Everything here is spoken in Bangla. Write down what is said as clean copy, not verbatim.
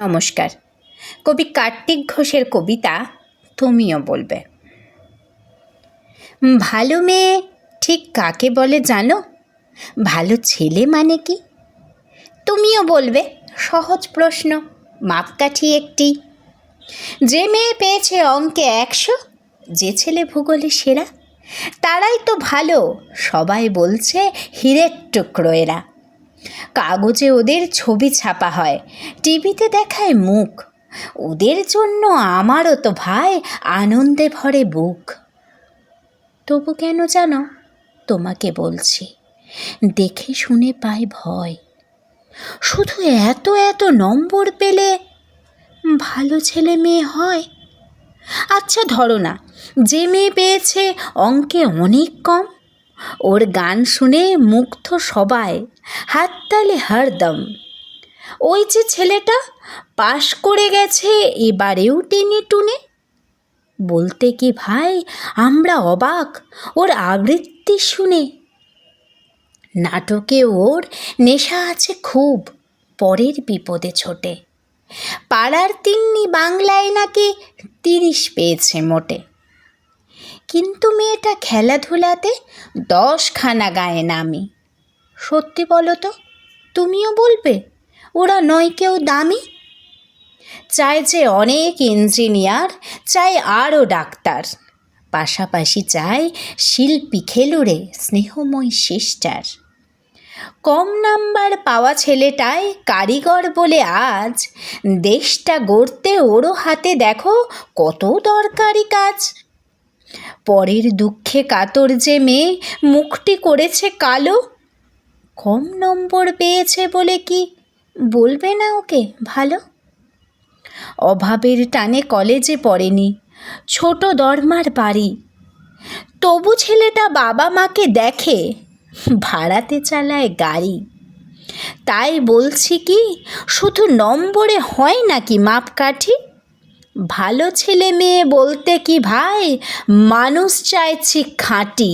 নমস্কার। কবি কার্তিক ঘোষের কবিতা তুমিও বলবে। ভালো মেয়ে ঠিক কাকে বলে জানো? ভালো ছেলে মানে কি? তুমিও বলবে, সহজ প্রশ্ন, মাপকাঠি একটি। যে মেয়ে পেয়েছে অঙ্কে 100, যে ছেলে ভূগোলে সেরা, তারাই তো ভালো, সবাই বলছে হীরের টুকরো এরা। কাগজে ওদের ছবি ছাপা হয়, টিভিতে দেখায় মুখ, ওদের জন্য আমারও তো ভাই আনন্দে ভরে বুক। তবু কেন জানো, তোমাকে বলছি, দেখে শুনে পাই ভয়। শুধু এত এত নম্বর পেলে ভালো ছেলে মেয়ে হয়? আচ্ছা ধরো না, যে মেয়ে পেয়েছে অঙ্কে অনেক কম, ওর গান শুনে মুগ্ধ সবাই, হাততালি হরদম। ওই যে ছেলেটা পাশ করে গেছে এবারেও টেনে টুনে, বলতে কি ভাই আমরা অবাক ওর আবৃত্তি শুনে। নাটকে ওর নেশা আছে খুব, পরের বিপদে ছোটে। পাড়ার তিন্নি বাংলায় নাকি 30 পেয়েছে মোটে। কিন্তু মেয়েটা খেলাধুলাতে 10খানা গায়ে নামি। সত্যি বলো তো, তুমিও বলবে ওরা নয় কেউ দামি? চাই যে অনেক ইঞ্জিনিয়ার, চাই আরও ডাক্তার, পাশাপাশি চাই শিল্পী খেলুড়ে স্নেহময় সিস্টার। কম নাম্বার পাওয়া ছেলেটাই কারিগর বলে আজ দেশটা গড়তে ওরও হাতে দেখো কত দরকারি কাজ। পরের দুঃখে কাতর যে মেয়ে মুখটি করেছে কালো, কম নম্বর পেয়েছে বলে কি বলবে না ওকে ভালো? অভাবের টানে কলেজে পড়েনি, ছোট দরমার বাড়ি, তবু ছেলেটা বাবা মাকে দেখে, ভাড়াতে চালায় গাড়ি। তাই বলছি কি, শুধু নম্বরে হয় নাকি মাপকাঠি? ভালো ছেলে মেয়ে বলতে কি ভাই মানুষ চাইছি খাঁটি।